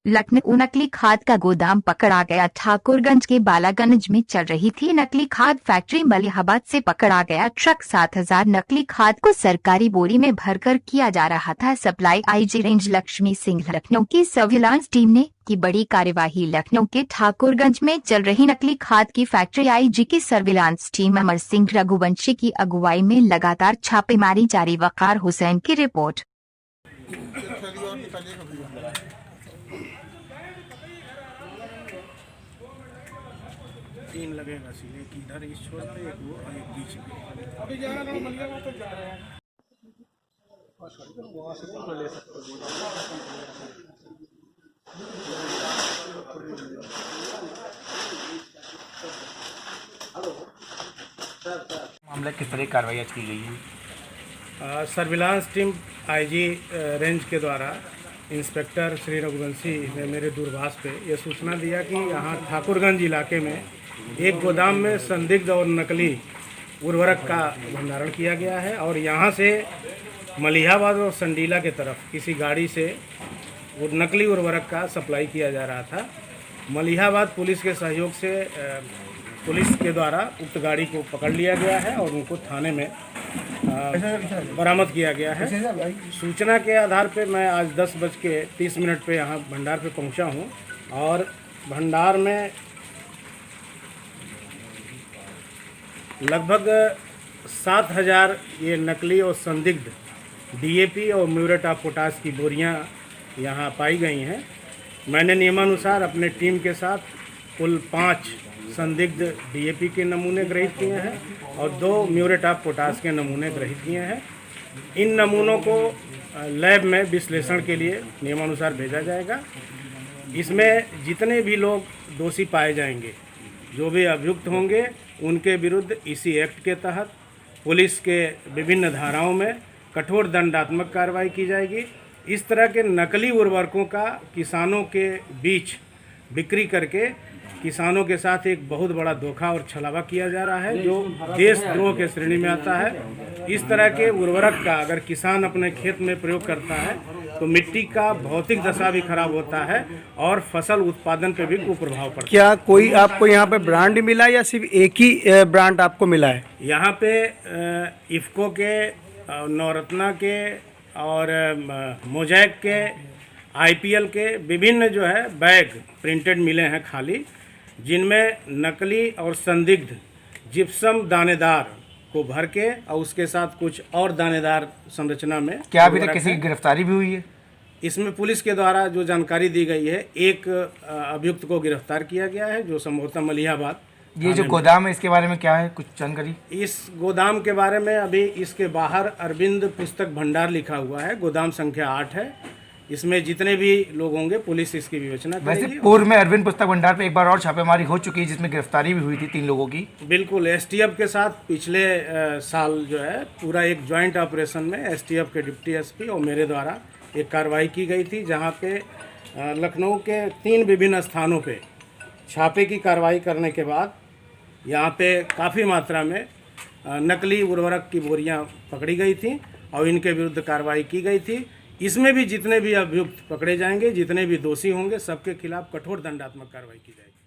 लखनऊ नकली खाद का गोदाम पकड़ा गया। ठाकुरगंज के बालागंज में चल रही थी नकली खाद फैक्ट्री। मलिहाबाद से पकड़ा गया ट्रक 7,000 नकली खाद को सरकारी बोरी में भरकर किया जा रहा था supply. IG range Lakshmi Singh Lucknow की सर्विलांस टीम ने की बड़ी कार्यवाही। लखनऊ के ठाकुरगंज में चल रही नकली खाद की फैक्ट्री। आईजी की सर्विलांस टीम अमर सिंह रघुवंशी की अगुवाई में लगातार छापेमारी जारी। वकार हुसैन की रिपोर्ट। तीन लगेगा सीधे, एक इधर इस छोर पे, एक वो और एक बीच में। अभी जा रहा हूं मलियाबाद तक जा रहा हूं। वहां से पकड़ ले सकते हो। मामला किस तरह की कार्रवाई आज की गई है? सर्विलांस टीम आईजी रेंज के द्वारा इंस्पेक्टर श्री रघुवंशी ने मेरे दूरभाष पे ये सूचना दिया कि यहाँ ठाकुरगंज इलाके में एक गोदाम में संदिग्ध और नकली उर्वरक का भंडारण किया गया है और यहाँ से मलिहाबाद और संडीला के तरफ किसी गाड़ी से वो नकली उर्वरक का सप्लाई किया जा रहा था। मलिहाबाद पुलिस के सहयोग से पुलिस के द्वारा उक्त गाड़ी को पकड़ लिया गया है और उनको थाने में बरामद किया गया है। सूचना के आधार पर मैं आज 10:30 पे यहाँ भंडार पे पहुँचा हूँ और भंडार में लगभग 7,000 ये नकली और संदिग्ध डीएपी और म्यूरेट ऑफ पोटाश की बोरियां यहाँ पाई गई हैं। मैंने नियमानुसार अपने टीम के साथ कुल 5 संदिग्ध डीएपी के नमूने ग्रहित किए हैं और 2 म्यूरेट ऑफ पोटाश के नमूने ग्रहित किए हैं। इन नमूनों को लैब में विश्लेषण के लिए नियमानुसार भेजा जाएगा। इसमें जितने भी लोग दोषी पाए जाएंगे, जो भी अभियुक्त होंगे, उनके विरुद्ध इसी एक्ट के तहत पुलिस के विभिन्न धाराओं में कठोर दंडात्मक कार्रवाई की जाएगी। इस तरह के नकली उर्वरकों का किसानों के बीच बिक्री करके किसानों के साथ एक बहुत बड़ा धोखा और छलावा किया जा रहा है, जो देशद्रोह के श्रेणी में आता है। इस तरह के उर्वरक का अगर किसान अपने खेत में प्रयोग करता है तो मिट्टी का भौतिक दशा भी खराब होता है और फसल उत्पादन पर भी कुप्रभाव पड़ता है। क्या कोई आपको यहाँ पे ब्रांड मिला या सिर्फ एक ही ब्रांड आपको मिला है? यहाँ पे इफ़को के, नवरत्ना के और मोजैक के, आईपीएल के विभिन्न जो है बैग प्रिंटेड मिले हैं खाली, जिनमें नकली और संदिग्ध जिप्सम दानेदार को भर के और उसके साथ कुछ और दानेदार संरचना में। क्या अभी तक किसी की गिरफ्तारी भी हुई है? इसमें पुलिस के द्वारा जो जानकारी दी गई है, एक अभियुक्त को गिरफ्तार किया गया है जो संभवतः मलिहाबाद। ये जो गोदाम है इसके बारे में क्या है, कुछ जानकारी? इस गोदाम के बारे में अभी इसके बाहर अरविंद पुस्तक भंडार लिखा हुआ है, गोदाम संख्या 8 है। इसमें जितने भी लोग होंगे पुलिस इसकी विवेचना करेगी। वैसे पूर्व में अरविंद पुस्तक भंडार पे एक बार और छापेमारी हो चुकी है जिसमें गिरफ्तारी भी हुई थी 3 लोगों की। बिल्कुल, एसटीएफ के साथ पिछले साल जो है पूरा एक ज्वाइंट ऑपरेशन में एसटीएफ के डिप्टी एसपी और मेरे द्वारा एक कार्रवाई की गई थी, जहां पे लखनऊ के 3 विभिन्न स्थानों पे छापे की कार्रवाई करने के बाद यहाँ पे काफ़ी मात्रा में नकली उर्वरक की बोरियां पकड़ी गई थी और इनके विरुद्ध कार्रवाई की गई थी। इसमें भी जितने भी अभियुक्त पकड़े जाएंगे, जितने भी दोषी होंगे, सबके खिलाफ कठोर दंडात्मक कार्रवाई की जाएगी।